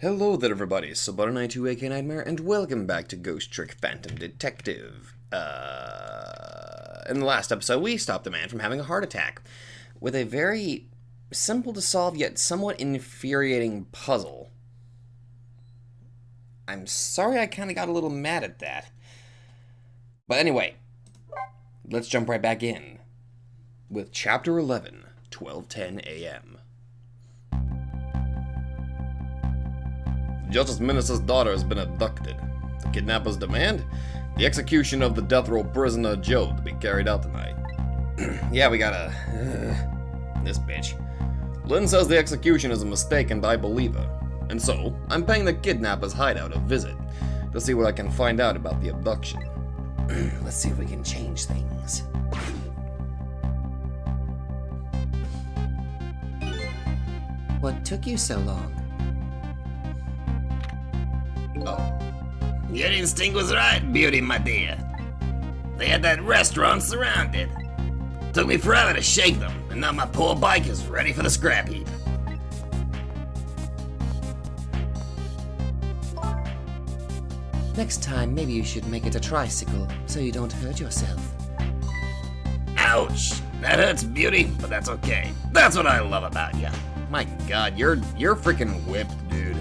Hello there everybody, Subutter92 aka Nightmare, and welcome back to Ghost Trick Phantom Detective. In the last episode, we stopped a man from having a heart attack with a very simple to solve yet somewhat infuriating puzzle. I'm sorry I kinda got a little mad at that. But anyway, let's jump right back in with Chapter 11, 12:10 a.m. Justice Minister's daughter has been abducted. The kidnappers demand the execution of the death row prisoner Joe to be carried out tonight. Yeah, we gotta... this bitch. Lynn says the execution is a mistake and I believe her. And so, I'm paying the kidnappers' hideout a visit to see what I can find out about the abduction. Let's see if we can change things. What took you so long? Oh. Your instinct was right, Beauty, my dear. They had that restaurant surrounded. Took me forever to shake them, and now my poor bike is ready for the scrap heap. Next time, maybe you should make it a tricycle, so you don't hurt yourself. Ouch! That hurts, Beauty, but that's okay. That's what I love about you. My god, you're freaking whipped, dude.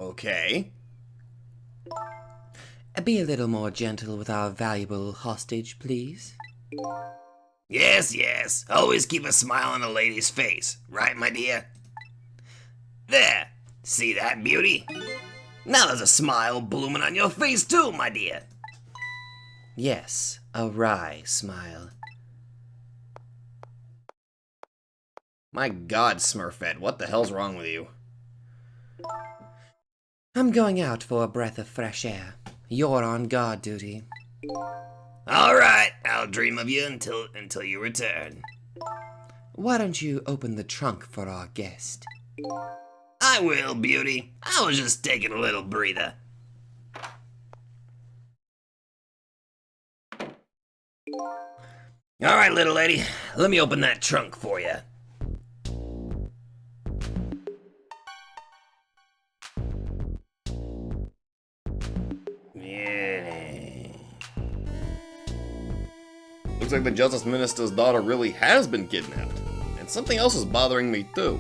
Okay. Be a little more gentle with our valuable hostage, please. Yes, yes. Always keep a smile on a lady's face, right, my dear? There. See that, Beauty? Now there's a smile blooming on your face too, my dear. Yes, a wry smile. My god, Smurfette, what the hell's wrong with you? I'm going out for a breath of fresh air. You're on guard duty. All right, I'll dream of you until you return. Why don't you open the trunk for our guest? I will, Beauty. I was just taking a little breather. All right, little lady, let me open that trunk for you. Looks like the Justice Minister's daughter really has been kidnapped. And something else is bothering me too.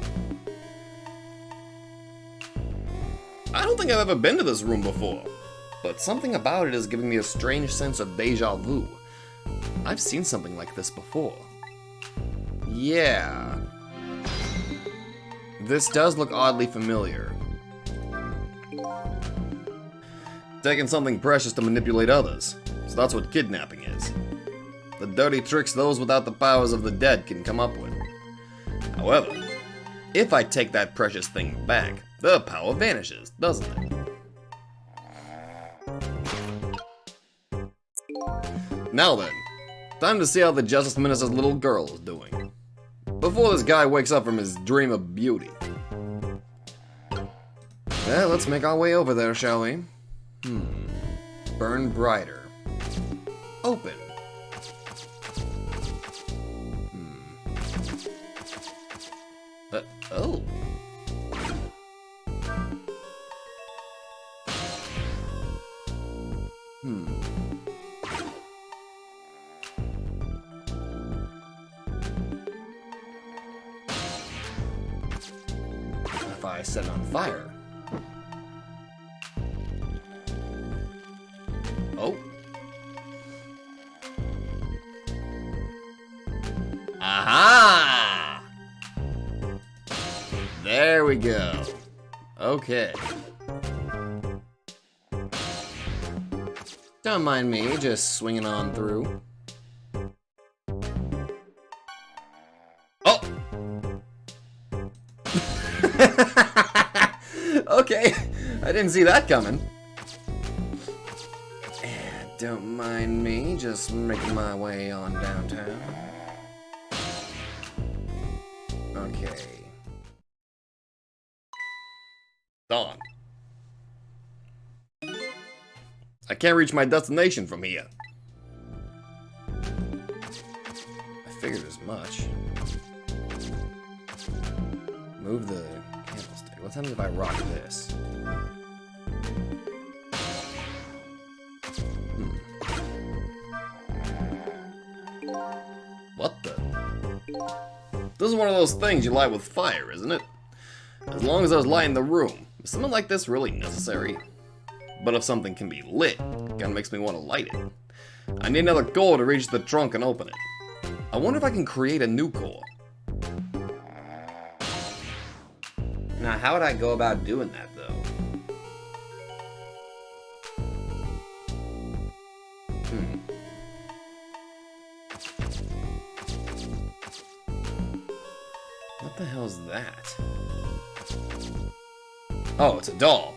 I don't think I've ever been to this room before, but something about it is giving me a strange sense of deja vu. I've seen something like this before. Yeah. This does look oddly familiar. Taking something precious to manipulate others. So that's what kidnapping is. The dirty tricks those without the powers of the dead can come up with. However, if I take that precious thing back, the power vanishes, doesn't it? Now then, time to see how the Justice Minister's little girl is doing. Before this guy wakes up from his dream of beauty. Well, let's make our way over there, shall we? Burn brighter. Open. Oh. If I set it on fire. Oh. Aha! There we go. Okay. Don't mind me, just swinging on through. Oh! Okay, I didn't see that coming. Don't mind me, just making my way on downtown. Okay. Dawn. I can't reach my destination from here. figured as much. Move the candlestick. What happens if I rock this? What the? This is one of those things you light with fire, isn't it? As long as I was lighting the room, is something like this really necessary? But if something can be lit, it kinda makes me want to light it. I need another core to reach the trunk and open it. I wonder if I can create a new core. Now, how would I go about doing that, though? What the hell's that? Oh, it's a doll.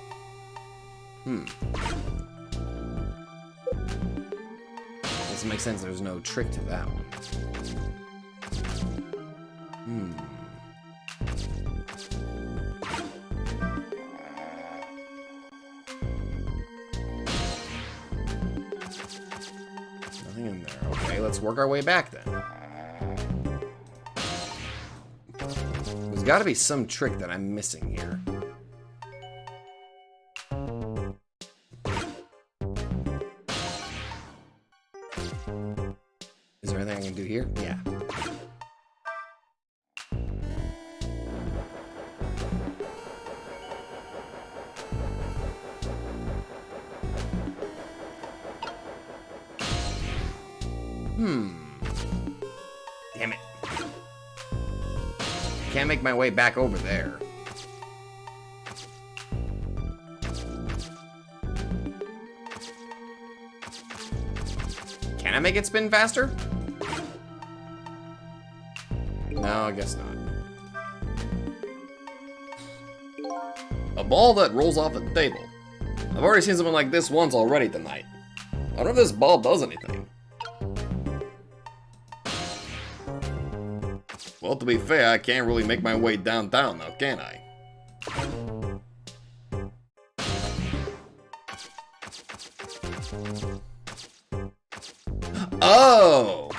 Doesn't make sense, there's no trick to that one. Nothing in there. Okay, let's work our way back then. There's gotta be some trick that I'm missing here. Is there anything I can do here? Yeah. Damn it. Can't make my way back over there. Can I make it spin faster? No, I guess not. A ball that rolls off the table. I've already seen something like this once already tonight. I wonder if this ball does anything. Well, to be fair, I can't really make my way downtown now, can I? Oh!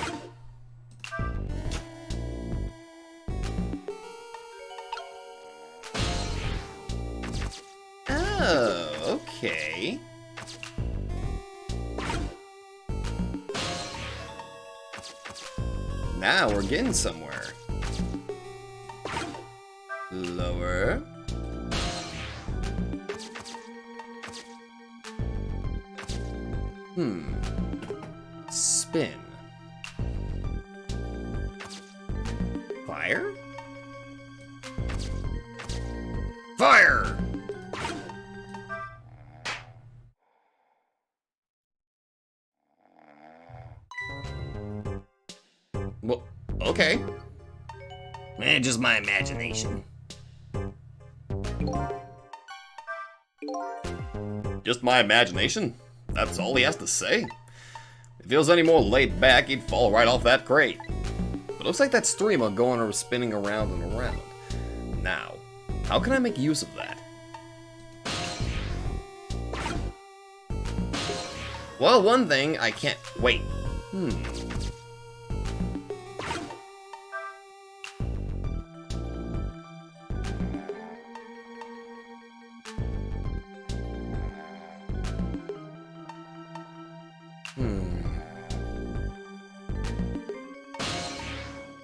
Oh, okay. Now we're getting somewhere. Lower. Spin. Fire? Fire! Well, okay. Just my imagination. Just my imagination? That's all he has to say? If he was any more laid back, he'd fall right off that crate. But it looks like that streamer going or spinning around and around. Now, how can I make use of that? Well, one thing I can't... Wait.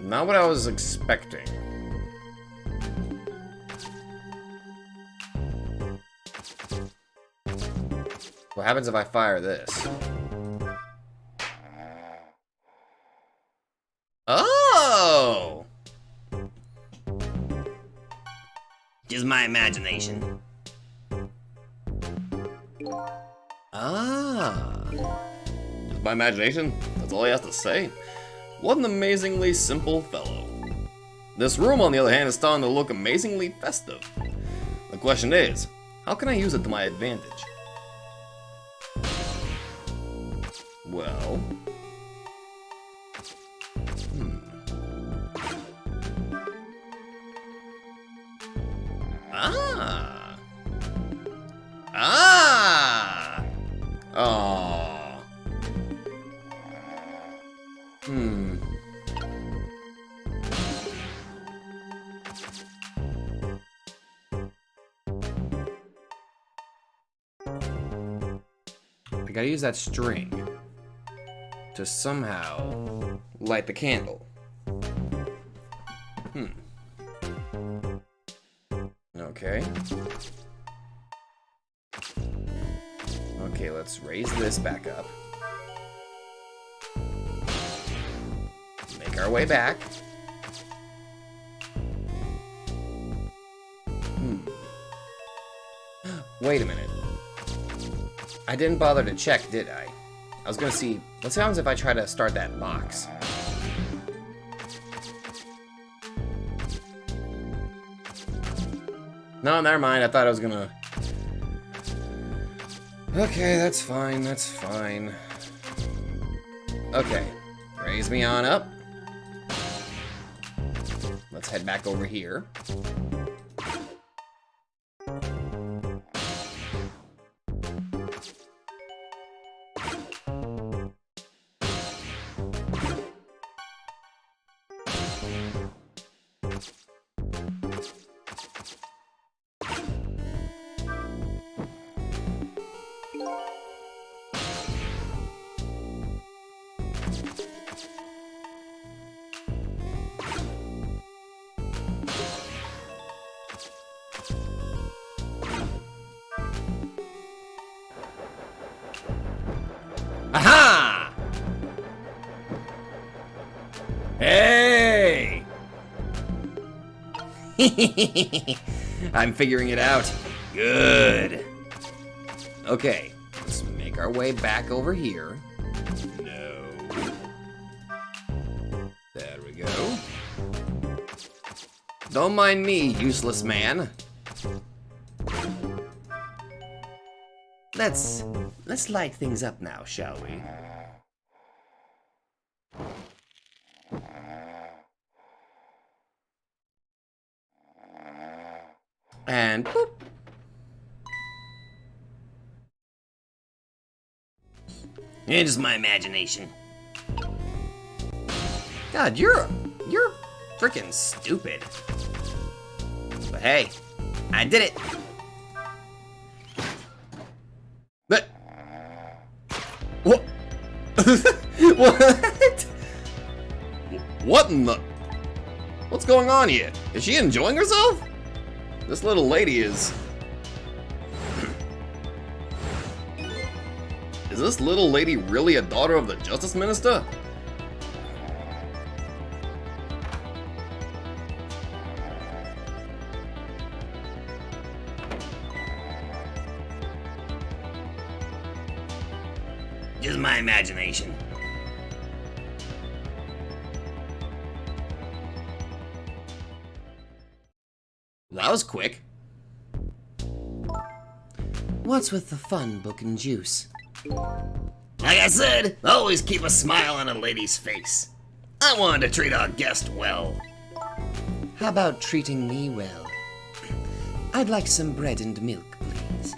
Not what I was expecting. What happens if I fire this? Oh! Just my imagination. Ah. Just my imagination? That's all he has to say? What an amazingly simple fellow. This room, on the other hand, is starting to look amazingly festive. The question is, how can I use it to my advantage? Well... Ah! Ah! Aww. gotta use that string to somehow light the candle. Okay. Okay, let's raise this back up. Make our way back. Wait a minute. I didn't bother to check, did I? I was gonna see, what sounds if I try to start that box? No, never mind, I thought I was gonna... Okay, that's fine, that's fine. Okay, raise me on up. Let's head back over here. Aha! Hey! I'm figuring it out. Good. Okay, let's make our way back over here. No. There we go. Don't mind me, useless man. Let's light things up now, shall we? And boop. It's just my imagination. God, you're freaking stupid. But hey, I did it. But what? What? What in the? What's going on here? Is she enjoying herself? This little lady is. Is this little lady really a daughter of the Justice Minister? Just my imagination. That was quick. What's with the fun, book and juice? Like I said, always keep a smile on a lady's face. I wanted to treat our guest well. How about treating me well? I'd like some bread and milk, please.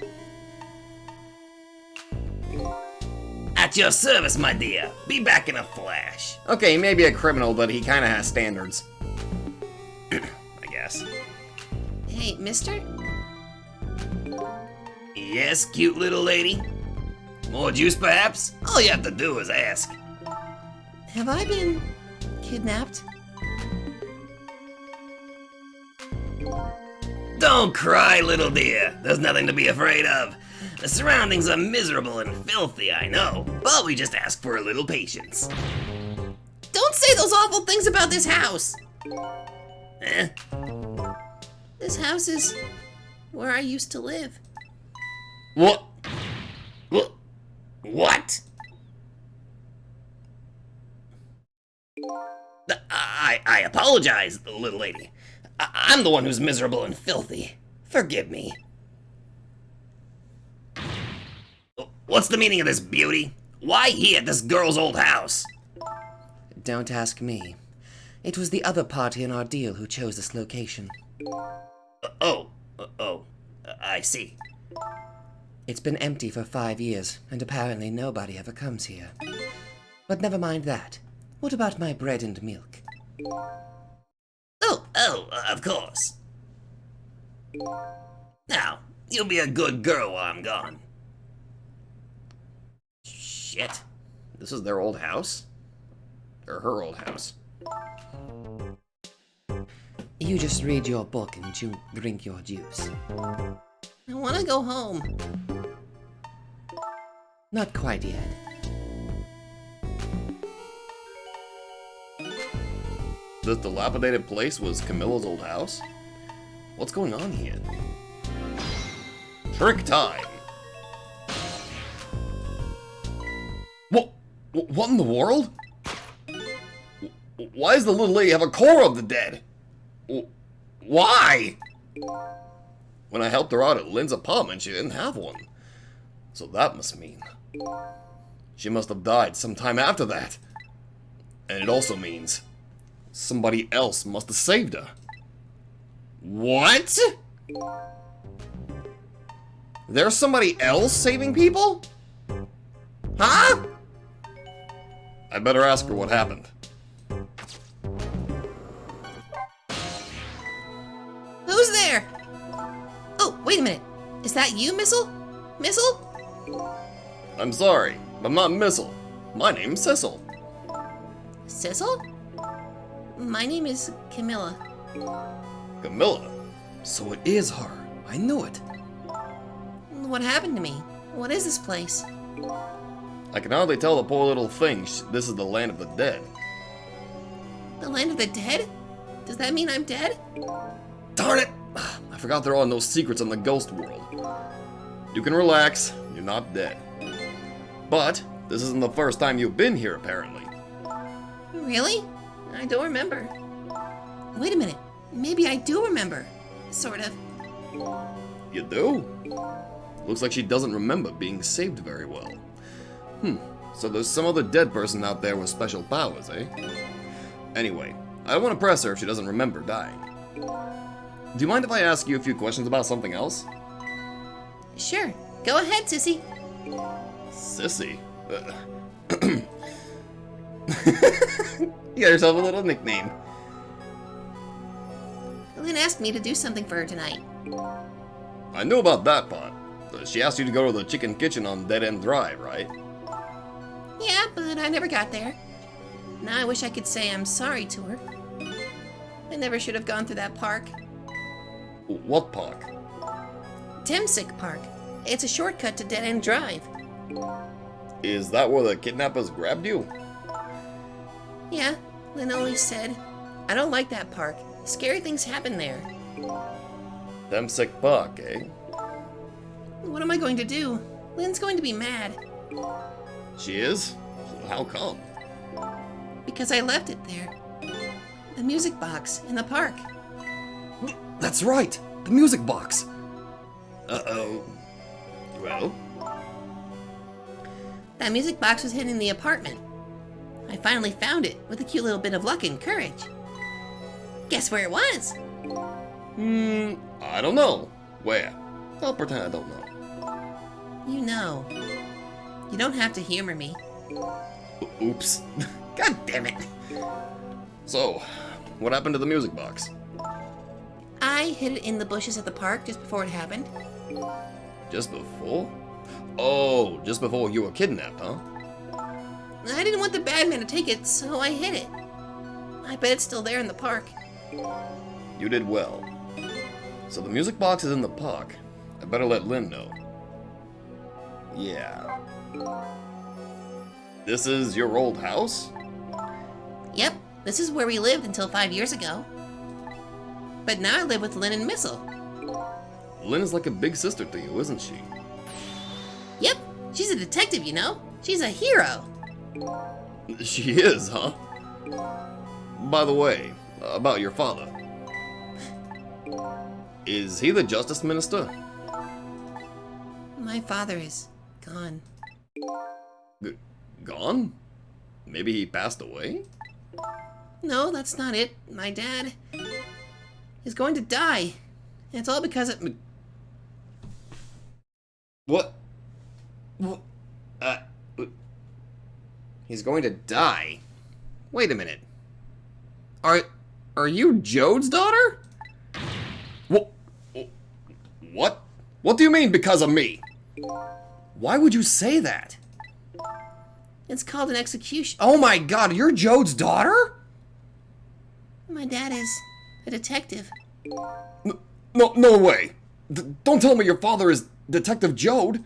At your service, my dear. Be back in a flash. Okay, he may be a criminal, but he kind of has standards. I guess. Hey, mister? Yes, cute little lady? More juice, perhaps? All you have to do is ask. Have I been kidnapped? Don't cry, little dear. There's nothing to be afraid of. The surroundings are miserable and filthy, I know, but we just ask for a little patience. Don't say those awful things about this house! Eh? This house is where I used to live. What? What? I apologize, little lady. I'm the one who's miserable and filthy. Forgive me. What's the meaning of this, beauty? Why here at this girl's old house? Don't ask me. It was the other party in our deal who chose this location. I see. It's been empty for 5 years, and apparently nobody ever comes here. But never mind that. What about my bread and milk? Of course. Now, you'll be a good girl while I'm gone. Shit. This is their old house? Or her old house? You just read your book and you drink your juice. I want to go home. Not quite yet. This dilapidated place was Camilla's old house? What's going on here? Trick time! What in the world? Why does the little lady have a core of the dead? Why? When I helped her out at Lynn's apartment, she didn't have one. So that must mean she must have died sometime after that. And it also means somebody else must have saved her. What? There's somebody else saving people? Huh? I better ask her what happened. Who's there? Oh, wait a minute. Is that you, Missile? Missile? I'm sorry, but I'm not Missile. My name's Sissel. Sissel? My name is Camilla. Camilla? So it is her. I knew it. What happened to me? What is this place? I can hardly tell the poor little thing this is the land of the dead. The land of the dead? Does that mean I'm dead? Darn it! I forgot there are no secrets in the ghost world. You can relax, you're not dead. But this isn't the first time you've been here, apparently. Really? I don't remember. Wait a minute. Maybe I do remember. Sort of. You do? Looks like she doesn't remember being saved very well. So there's some other dead person out there with special powers, eh? Anyway, I don't want to press her if she doesn't remember dying. Do you mind if I ask you a few questions about something else? Sure. Go ahead, Sissy. Sissy? You got yourself a little nickname. Lynn asked me to do something for her tonight. I knew about that part. She asked you to go to the chicken kitchen on Dead End Drive, right? Yeah, but I never got there. Now I wish I could say I'm sorry to her. I never should have gone through that park. What park? Temsick Park. It's a shortcut to Dead End Drive. Is that where the kidnappers grabbed you? Yeah, Lynn always said. I don't like that park. Scary things happen there. Temsick Park, eh? What am I going to do? Lynn's going to be mad. She is? How come? Because I left it there. The music box in the park. That's right! The music box! Uh-oh. Well? That music box was hidden in the apartment. I finally found it with a cute little bit of luck and courage. Guess where it was? I don't know. Where? I'll pretend I don't know. You know. You don't have to humor me. Oops. God damn it. So, what happened to the music box? I hid it in the bushes at the park just before it happened. Just before? Oh, just before you were kidnapped, huh? I didn't want the bad man to take it, so I hid it. I bet it's still there in the park. You did well. So the music box is in the park. I better let Lynn know. Yeah. This is your old house? Yep, this is where we lived until 5 years ago. But now I live with Lynn and Missile. Lynn is like a big sister to you, isn't she? Yep, she's a detective, you know. She's a hero. She is, huh? By the way, about your father. Is he the justice minister? My father is gone. Gone? Maybe he passed away? No, that's not it. My dad is going to die. And it's all because of... What? What? He's going to die? Wait a minute. Are you Jode's daughter? What? What? What do you mean because of me? Why would you say that? It's called an execution. Oh my god, you're Jode's daughter? My dad is a detective. No way. Don't tell me your father is Detective Jode.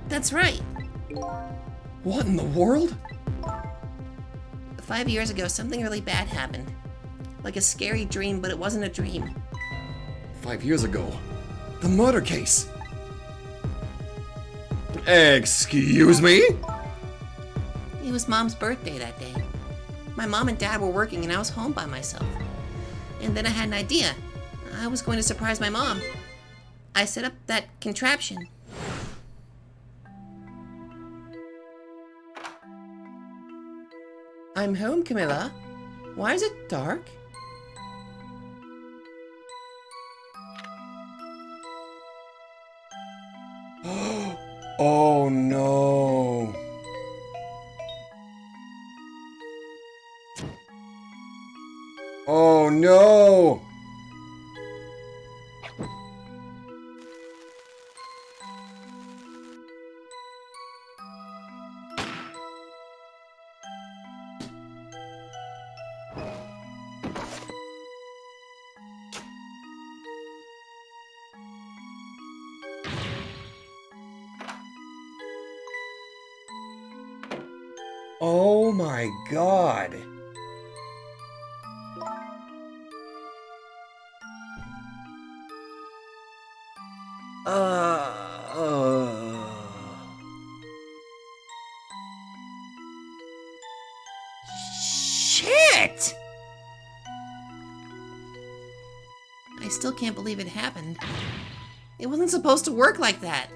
That's right. What in the world? 5 years ago, something really bad happened. Like a scary dream, but it wasn't a dream. 5 years ago. The murder case. Excuse me? It was Mom's birthday that day. My mom and Dad were working and I was home by myself. And then I had an idea. I was going to surprise my mom. I set up that contraption. I'm home, Camilla. Why is it dark? Oh no. Oh no. Oh my god. Shit! I still can't believe it happened. It wasn't supposed to work like that.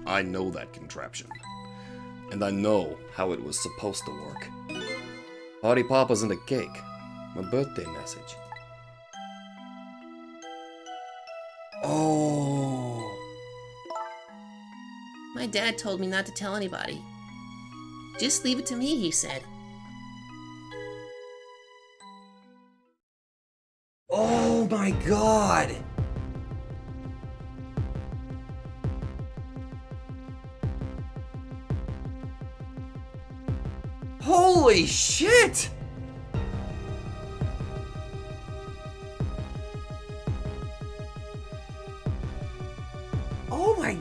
I know that contraption. And I know how it was supposed to work. Party Papa's in the cake. My birthday message. Oh. My dad told me not to tell anybody. Just leave it to me, he said. Oh my god. Holy shit! Oh my...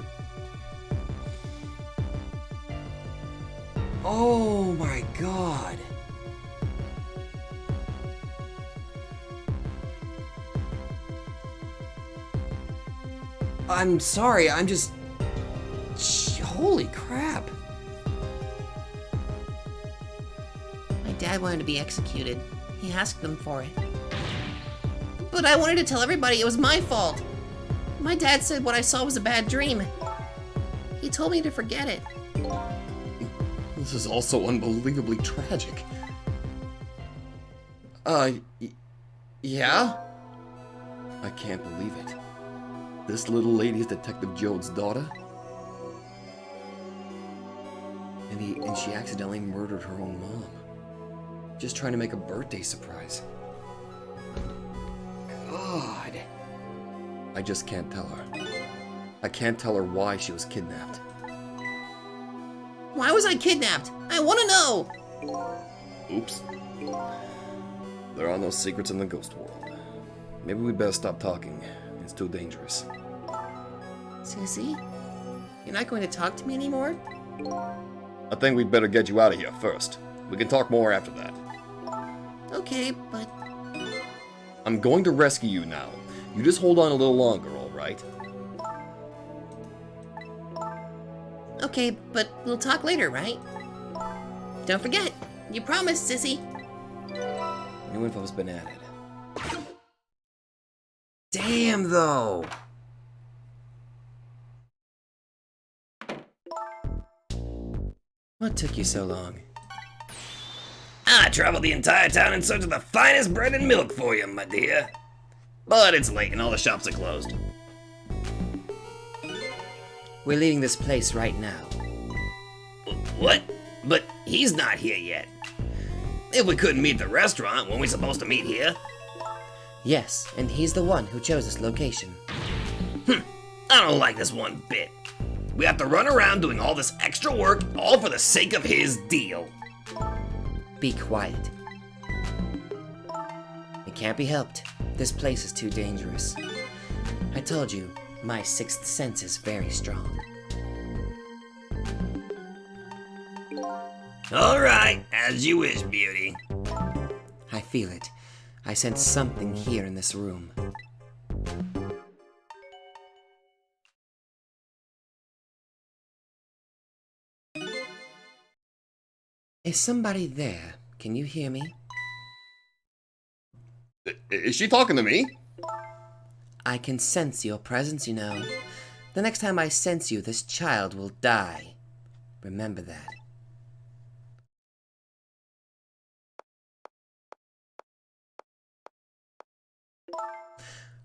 Oh my god. I'm sorry, I'm just... Holy crap. My dad wanted to be executed. He asked them for it. But I wanted to tell everybody it was my fault. My dad said what I saw was a bad dream. He told me to forget it. This is also unbelievably tragic. Yeah? I can't believe it. This little lady is Detective Jode's daughter? And she accidentally murdered her own mom. Just trying to make a birthday surprise. God. I just can't tell her. I can't tell her why she was kidnapped. Why was I kidnapped? I want to know! Oops. There are no secrets in the ghost world. Maybe we better stop talking. It's too dangerous. Sissy? You're not going to talk to me anymore? I think we'd better get you out of here first. We can talk more after that. Okay, but... I'm going to rescue you now. You just hold on a little longer, alright? Okay, but we'll talk later, right? Don't forget, you promised, Sissy. New info's been added. Damn, though! What took you so long? I traveled the entire town in search of the finest bread and milk for you, my dear. But it's late and all the shops are closed. We're leaving this place right now. What? But he's not here yet. If we couldn't meet at the restaurant, weren't we supposed to meet here? Yes, and he's the one who chose this location. I don't like this one bit. We have to run around doing all this extra work, all for the sake of his deal. Be quiet. It can't be helped. This place is too dangerous. I told you, my sixth sense is very strong. All right, as you wish, Beauty. I feel it. I sense something here in this room. Is somebody there? Can you hear me? Is she talking to me? I can sense your presence, you know. The next time I sense you, this child will die. Remember that.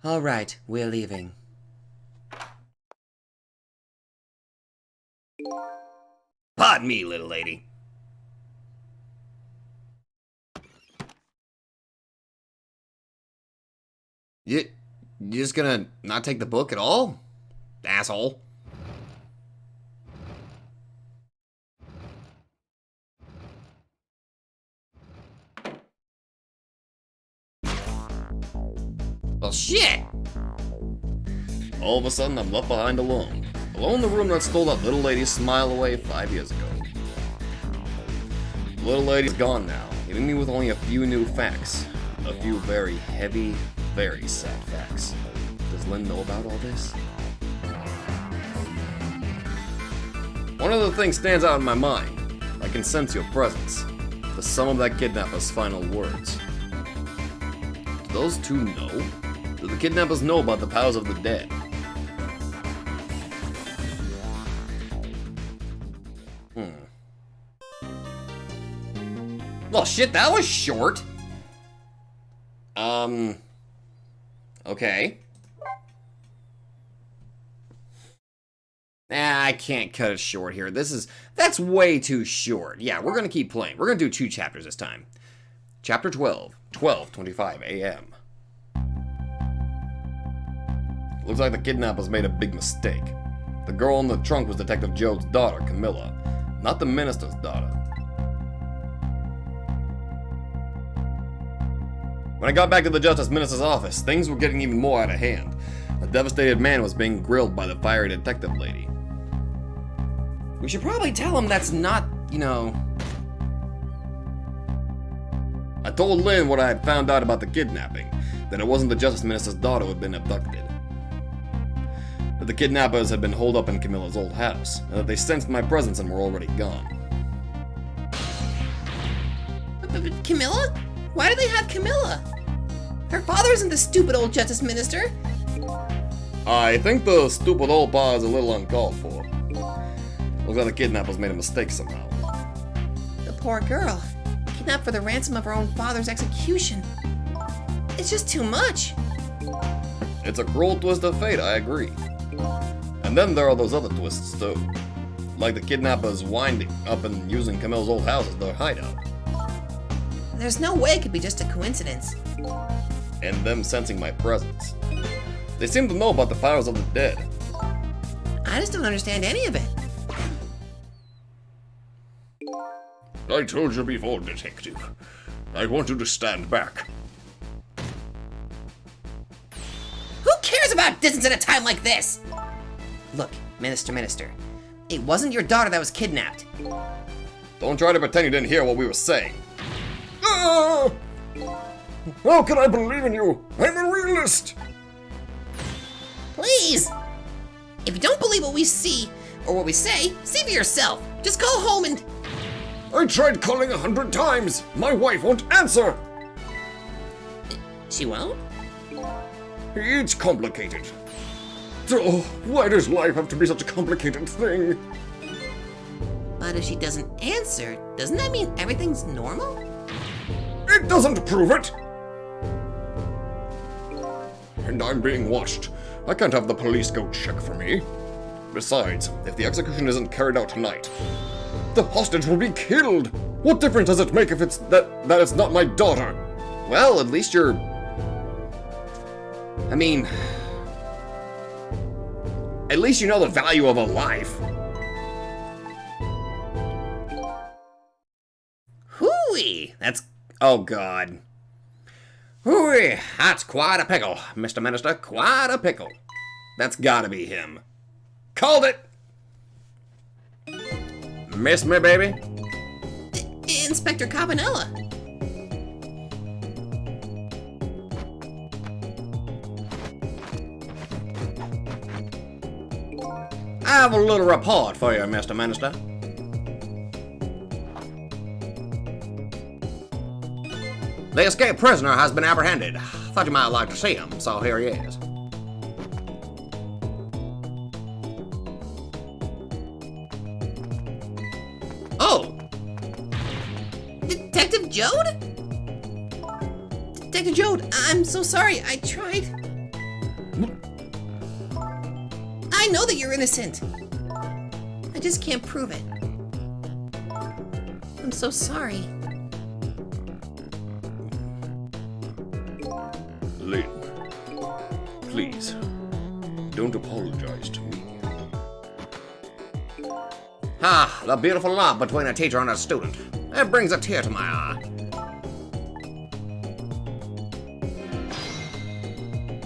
All right, we're leaving. Pardon me, little lady. You just gonna not take the book at all? Asshole. Well, shit! All of a sudden, I'm left behind alone. Alone in the room that stole that little lady's smile away 5 years ago. The little lady's gone now, leaving me with only a few new facts. A few very heavy, very sad facts. Does Lynn know about all this? One other thing stands out in my mind. I can sense your presence. The sum of that kidnapper's final words. Do those two know? Do the kidnappers know about the powers of the dead? Well, shit, that was short. Okay. Nah, I can't cut it short here. That's way too short. Yeah, we're gonna keep playing. We're gonna do 2 chapters this time. Chapter 12, 12:25 a.m. Looks like the kidnappers made a big mistake. The girl in the trunk was Detective Jode's daughter, Camilla, not the minister's daughter. When I got back to the Justice Minister's office, things were getting even more out of hand. A devastated man was being grilled by the fiery detective lady. We should probably tell him that's not, you know... I told Lynn what I had found out about the kidnapping, that it wasn't the Justice Minister's daughter who had been abducted. That the kidnappers had been holed up in Camilla's old house, and that they sensed my presence and were already gone. But Camilla? Why do they have Camilla? Her father isn't the stupid old Justice Minister. I think the stupid old pa is a little uncalled for. Looks like the kidnappers made a mistake somehow. The poor girl, kidnapped for the ransom of her own father's execution. It's just too much. It's a cruel twist of fate, I agree. And then there are those other twists too. Like the kidnappers winding up and using Camilla's old house as their hideout. There's no way it could be just a coincidence. And them sensing my presence. They seem to know about the powers of the dead. I just don't understand any of it. I told you before, Detective. I want you to stand back. Who cares about distance at a time like this? Look, Minister, it wasn't your daughter that was kidnapped. Don't try to pretend you didn't hear what we were saying. Ah! How can I believe in you? I'm a realist! Please! If you don't believe what we see, or what we say, see for yourself. Just go home and... I tried calling 100 times! My wife won't answer! She won't? It's complicated. Oh, why does life have to be such a complicated thing? But if she doesn't answer, doesn't that mean everything's normal? It doesn't prove it! And I'm being watched. I can't have the police go check for me. Besides, if the execution isn't carried out tonight, the hostage will be killed! What difference does it make if it's that it's not my daughter? Well, at least you're... I mean... At least you know the value of a life. Hooey! That's... oh, God. Hooey! That's quite a pickle, Mr. Minister. Quite a pickle. That's gotta be him. Called it! Miss me, baby? Inspector Cabanela. I have a little report for you, Mr. Minister. The escaped prisoner has been apprehended. Thought you might like to see him, so here he is. Oh! Detective Jode? Detective Jode, I'm so sorry. I tried. I know that you're innocent. I just can't prove it. I'm so sorry. Lynn, please, don't apologize to me. Ah, the beautiful love between a teacher and a student. It brings a tear to my eye.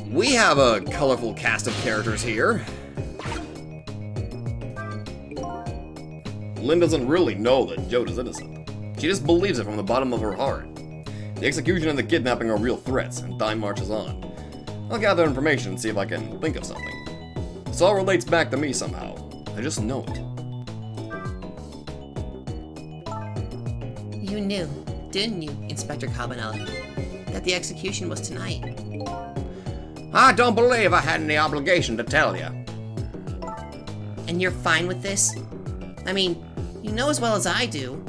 We have a colorful cast of characters here. Lynn doesn't really know that Jode is innocent. She just believes it from the bottom of her heart. The execution and the kidnapping are real threats, and time marches on. I'll gather information and see if I can think of something. This all relates back to me somehow. I just know it. You knew, didn't you, Inspector Cabanela, that the execution was tonight? I don't believe I had any obligation to tell you. And you're fine with this? I mean, you know as well as I do.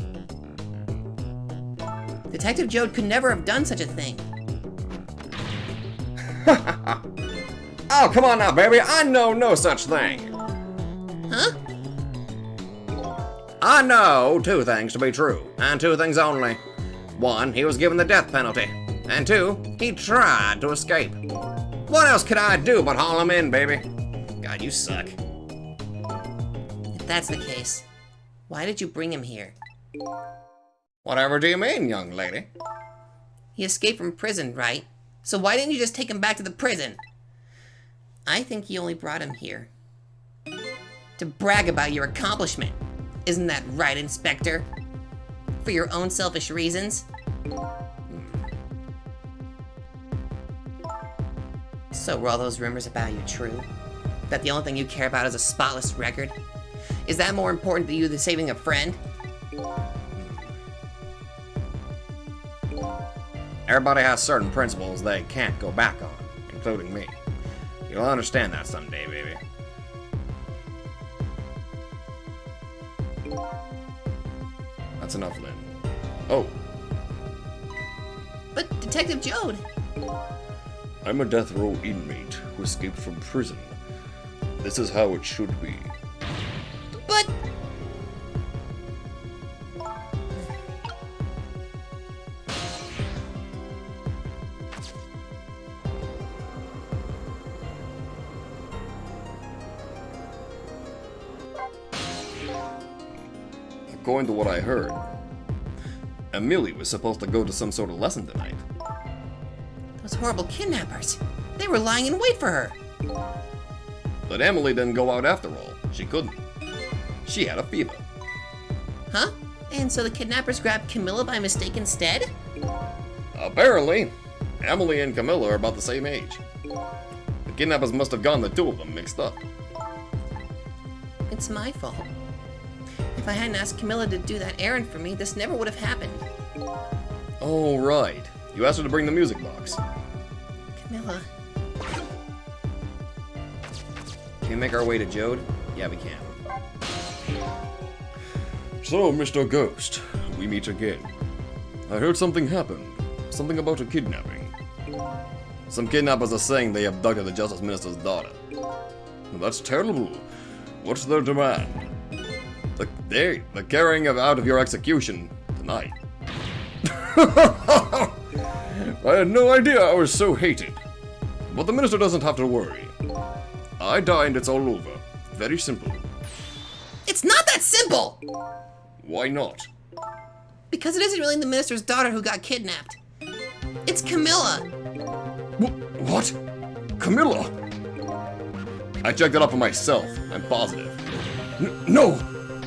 Detective Jode could never have done such a thing. Oh, come on now, baby. I know no such thing. Huh? I know two things to be true, and two things only. One, he was given the death penalty. And two, he tried to escape. What else could I do but haul him in, baby? God, you suck. If that's the case, why did you bring him here? Whatever do you mean, young lady? He escaped from prison, right? So why didn't you just take him back to the prison? I think you only brought him here to brag about your accomplishment. Isn't that right, Inspector? For your own selfish reasons? So were all those rumors about you true? That the only thing you care about is a spotless record? Is that more important to you than saving a friend? Everybody has certain principles they can't go back on, including me. You'll understand that someday, baby. That's enough, Lynn. Oh, But Detective Jode, I'm a death row inmate who escaped from prison. This is how it should be. but... According to what I heard, Amelie was supposed to go to some sort of lesson tonight. Those horrible kidnappers. They were lying in wait for her. But Emily didn't go out after all. She couldn't. She had a fever. Huh? And so the kidnappers grabbed Camilla by mistake instead? Apparently, Emily and Camilla are about the same age. The kidnappers must have gotten the two of them mixed up. It's my fault. If I hadn't asked Camilla to do that errand for me, this never would have happened. Oh, right. You asked her to bring the music box. Camilla. Can we make our way to Jode? Yeah, we can. So, Mr. Ghost, we meet again. I heard something happened. Something about a kidnapping. Some kidnappers are saying they abducted the Justice Minister's daughter. That's terrible. What's their demand? The carrying out of your execution tonight. I had no idea I was so hated. But the minister doesn't have to worry. I die and it's all over. Very simple. It's not that simple! Why not? Because it isn't really the minister's daughter who got kidnapped. It's Camilla. What? Camilla? I checked it up for myself. I'm positive. No!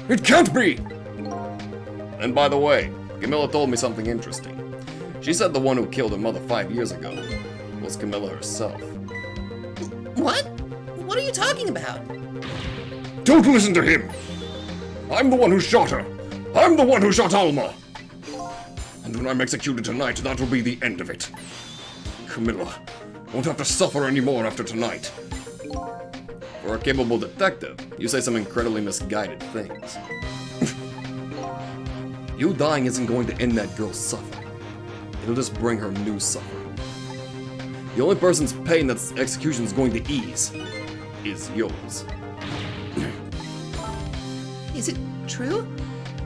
It can't be! And by the way, Camilla told me something interesting. She said the one who killed her mother 5 years ago was Camilla herself. What? What are you talking about? Don't listen to him! I'm the one who shot her! I'm the one who shot Alma! And when I'm executed tonight, that will be the end of it. Camilla won't have to suffer anymore after tonight. For a capable detective, you say some incredibly misguided things. You dying isn't going to end that girl's suffering. It'll just bring her new suffering. The only person's pain that execution is going to ease is yours. Is it true?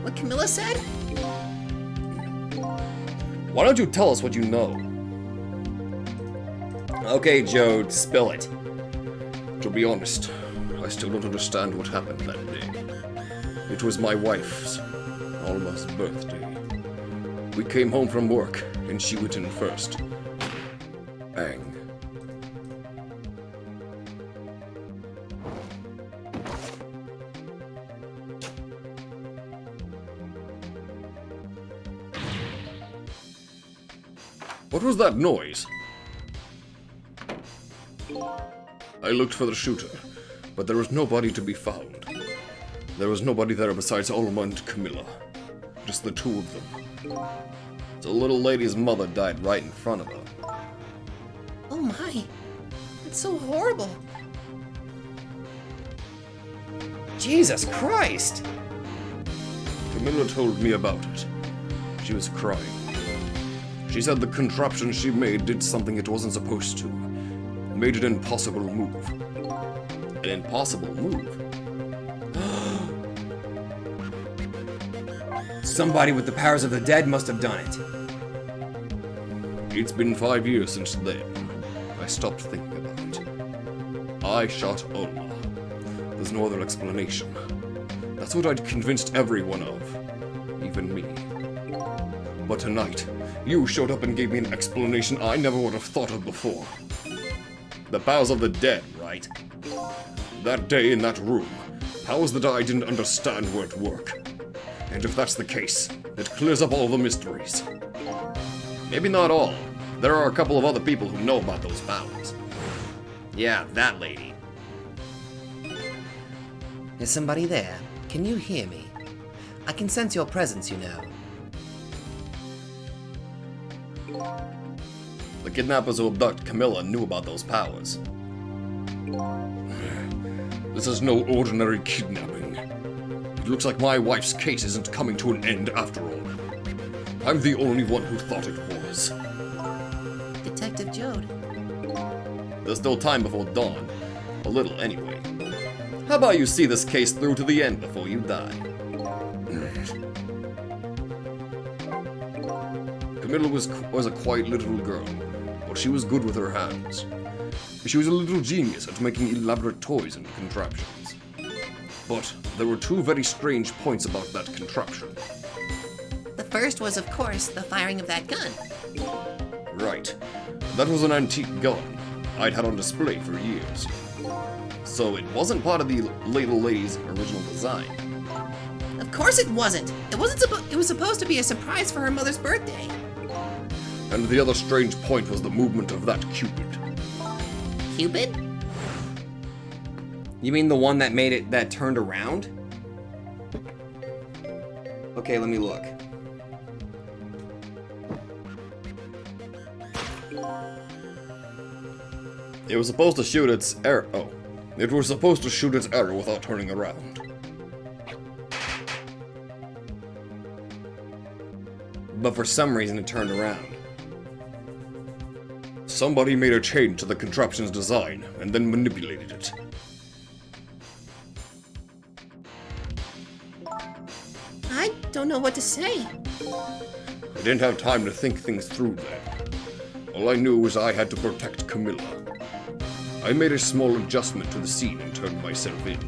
What Camilla said? Why don't you tell us what you know? Okay, Joe, spill it. To be honest, I still don't understand what happened that day. It was my wife's, Alma's birthday. We came home from work, and she went in first. Bang. What was that noise? I looked for the shooter, but there was nobody to be found. There was nobody there besides Alma and Camilla. Just the two of them. The little lady's mother died right in front of her. Oh my. That's so horrible. Jesus Christ! Camilla told me about it. She was crying. She said the contraption she made did something it wasn't supposed to. Made an impossible move. An impossible move? Somebody with the powers of the dead must have done it. It's been 5 years since then. I stopped thinking about it. I shot Alma. There's no other explanation. That's what I'd convinced everyone of. Even me. But tonight, you showed up and gave me an explanation I never would have thought of before. The powers of the dead, right? That day in that room, powers that I didn't understand were at work. And if that's the case, it clears up all the mysteries. Maybe not all. There are a couple of other people who know about those powers. Yeah, that lady. Is somebody there? Can you hear me? I can sense your presence, you know. The kidnappers who abduct Camilla knew about those powers. This is no ordinary kidnapping. It looks like my wife's case isn't coming to an end after all. I'm the only one who thought it was. Detective Jode. There's still time before dawn. A little, anyway. How about you see this case through to the end before you die? Camilla was a quiet little girl, but she was good with her hands. She was a little genius at making elaborate toys and contraptions. But there were two very strange points about that contraption. The first was, of course, the firing of that gun. Right. That was an antique gun I'd had on display for years. So it wasn't part of the little lady's original design. Of course it wasn't. It was supposed to be a surprise for her mother's birthday. And the other strange point was the movement of that Cupid. Cupid? You mean the one that made it, that turned around? Okay, let me look. It was supposed to shoot its arrow. Oh. It was supposed to shoot its arrow without turning around. But for some reason it turned around. Somebody made a change to the contraption's design and then manipulated it. I don't know what to say. I didn't have time to think things through then. All I knew was I had to protect Camilla. I made a small adjustment to the scene and turned myself in.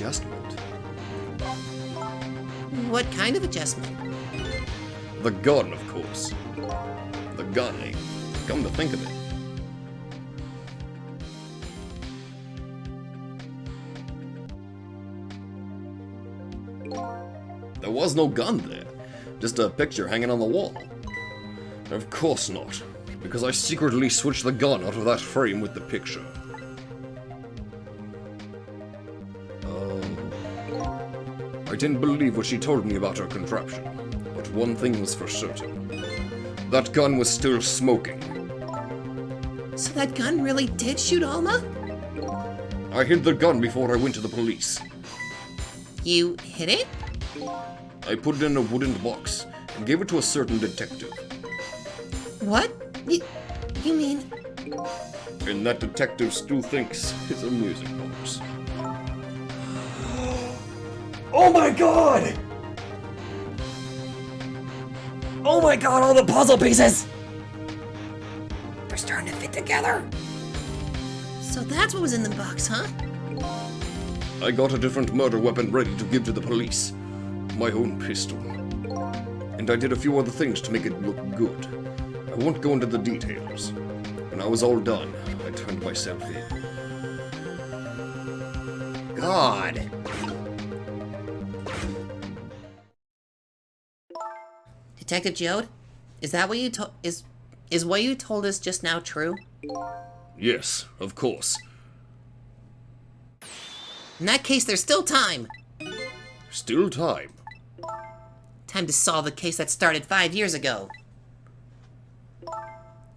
adjustment. What kind of adjustment? The gun, of course. The gun, eh? Come to think of it. There was no gun there. Just a picture hanging on the wall. Of course not. Because I secretly switched the gun out of that frame with the picture. I didn't believe what she told me about her contraption, but one thing was for certain. That gun was still smoking. So that gun really did shoot Alma? I hid the gun before I went to the police. You hid it? I put it in a wooden box and gave it to a certain detective. What? You mean... And that detective still thinks it's a music box. Oh my god! Oh my god, all the puzzle pieces! They're starting to fit together. So that's what was in the box, huh? I got a different murder weapon ready to give to the police. My own pistol. And I did a few other things to make it look good. I won't go into the details. When I was all done, I turned myself in. God. Detective Jode? Is that what you is what you told us just now true? Yes, of course. In that case, there's still time. Still time. Time to solve the case that started 5 years ago.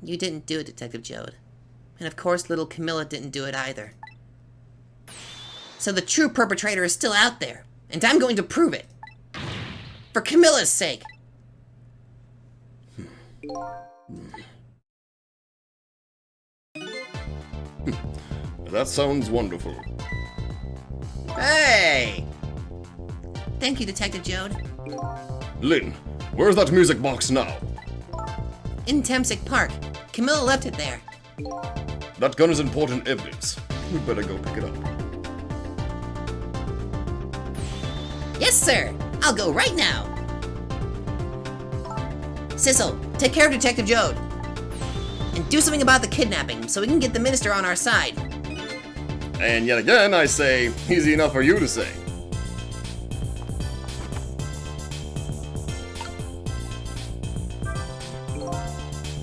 You didn't do it, Detective Jode. And of course, little Camilla didn't do it either. So the true perpetrator is still out there, and I'm going to prove it. For Camilla's sake. That sounds wonderful. Hey! Thank you, Detective Jode. Lynn, where's that music box now? In Temsic Park. Camilla left it there. That gun is important evidence. We better go pick it up. Yes, sir. I'll go right now. Sissel, take care of Detective Jode. And do something about the kidnapping so we can get the minister on our side. And yet again, I say, easy enough for you to say.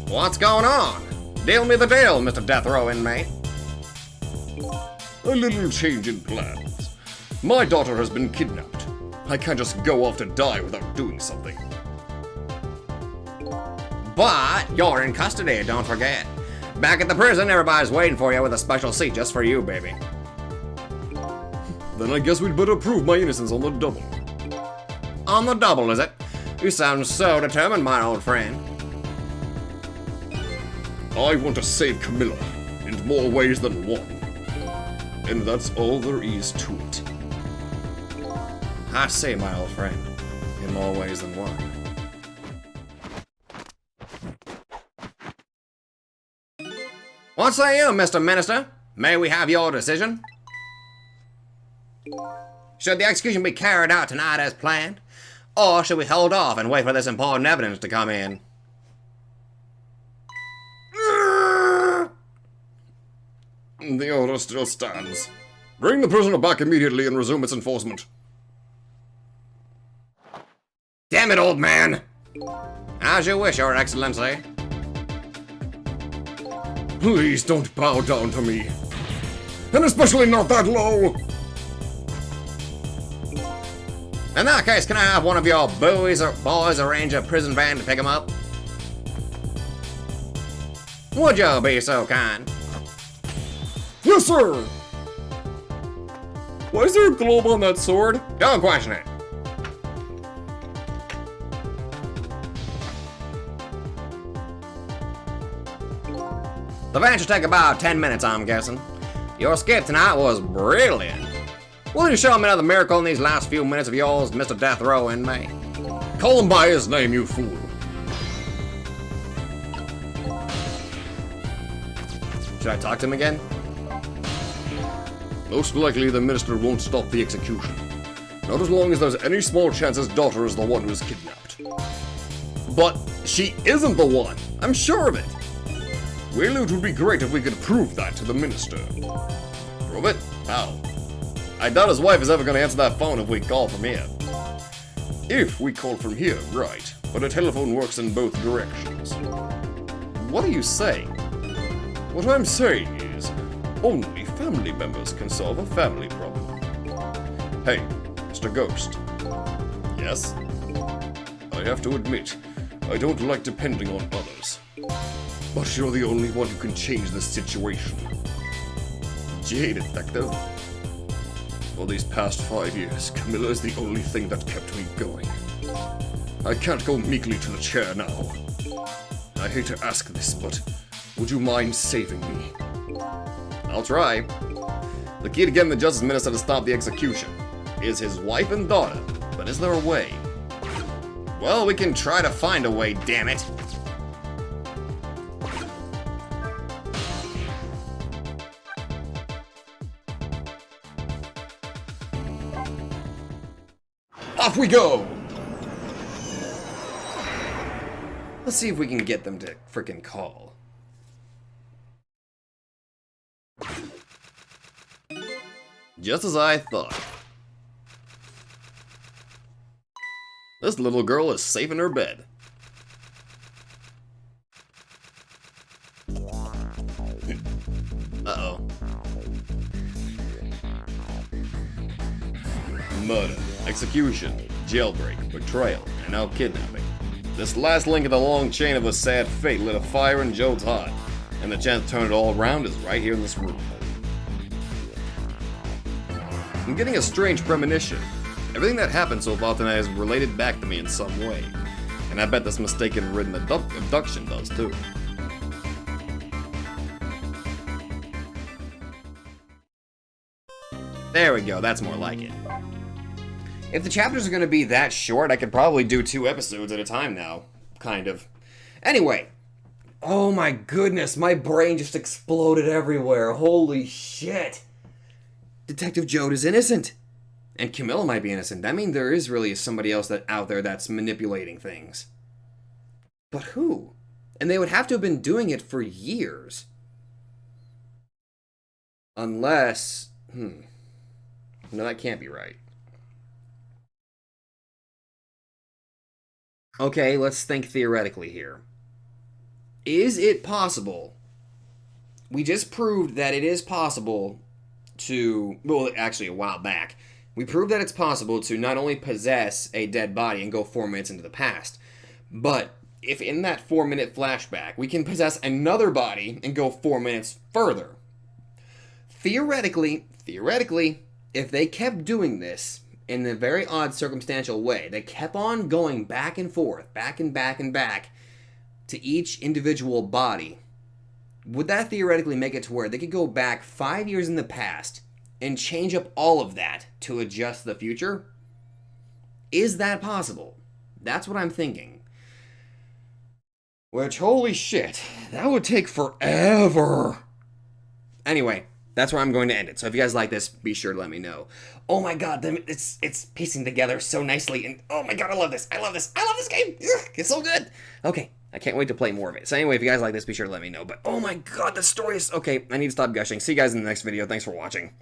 What's going on? Deal me the deal, Mr. Death Row inmate. A little change in plans. My daughter has been kidnapped. I can't just go off to die without doing something. But you're in custody, don't forget. Back at the prison, everybody's waiting for you with a special seat just for you, baby. Then I guess we'd better prove my innocence on the double. On the double, is it? You sound so determined, my old friend. I want to save Camilla, in more ways than one. And that's all there is to it. I see, my old friend. In more ways than one. What say you, Mr. Minister? May we have your decision? Should the execution be carried out tonight as planned? Or should we hold off and wait for this important evidence to come in? The order still stands. Bring the prisoner back immediately and resume its enforcement. Damn it, old man! As you wish, Your Excellency. Please don't bow down to me. And especially not that low! In that case, can I have one of your boys arrange a prison van to pick him up? Would you be so kind? Yes, sir! Why is there a globe on that sword? Don't question it. The van should take about 10 minutes, I'm guessing. Your skit tonight was brilliant. Will you show me another miracle in these last few minutes of yours, Mr. Death Row inmate? Call him by his name, you fool. Should I talk to him again? Most likely the minister won't stop the execution. Not as long as there's any small chance his daughter is the one who was kidnapped. But she isn't the one. I'm sure of it. Well, it would be great if we could prove that to the minister. Prove it? How? I doubt his wife is ever going to answer that phone if we call from here. If we call from here, right. But a telephone works in both directions. What are you saying? What I'm saying is, only family members can solve a family problem. Hey, Mr. Ghost. Yes? I have to admit, I don't like depending on others. But you're the only one who can change this situation. Gee, detective. For these past 5 years, Camilla is the only thing that kept me going. I can't go meekly to the chair now. I hate to ask this, but would you mind saving me? I'll try. The key to getting the Justice Minister to stop the execution is his wife and daughter. But is there a way? Well, we can try to find a way, damn it. Off we go! Let's see if we can get them to frickin' call. Just as I thought. This little girl is safe in her bed. Uh-oh. Murder, execution, jailbreak, betrayal, and now kidnapping. This last link in the long chain of a sad fate lit a fire in Jode's heart, and the chance to turn it all around is right here in this room. I'm getting a strange premonition. Everything that happened so far tonight is related back to me in some way, and I bet this mistaken written abduction does too. There we go, that's more like it. If the chapters are going to be that short, I could probably do 2 episodes at a time now. Kind of. Anyway. Oh my goodness, my brain just exploded everywhere. Holy shit. Detective Jode is innocent. And Camilla might be innocent. That means there is really somebody else out there that's manipulating things. But who? And they would have to have been doing it for years. Unless... No, that can't be right. Okay, let's think theoretically here. Is it possible? We just proved that it is possible to... Well, actually, a while back. We proved that it's possible to not only possess a dead body and go 4 minutes into the past, but if in that 4-minute flashback we can possess another body and go 4 minutes further. Theoretically, if they kept doing this in a very odd circumstantial way, they kept on going back and forth, back and back and back to each individual body, would that theoretically make it to where they could go back 5 years in the past and change up all of that to adjust the future? Is that possible? That's what I'm thinking. Which, holy shit, that would take forever. Anyway, that's where I'm going to end it. So if you guys like this, be sure to let me know. Oh my god, it's piecing together so nicely, and oh my god, I love this. I love this game. Ugh, it's so good. Okay, I can't wait to play more of it. So anyway, if you guys like this, be sure to let me know. But oh my god, the story is... Okay, I need to stop gushing. See you guys in the next video. Thanks for watching.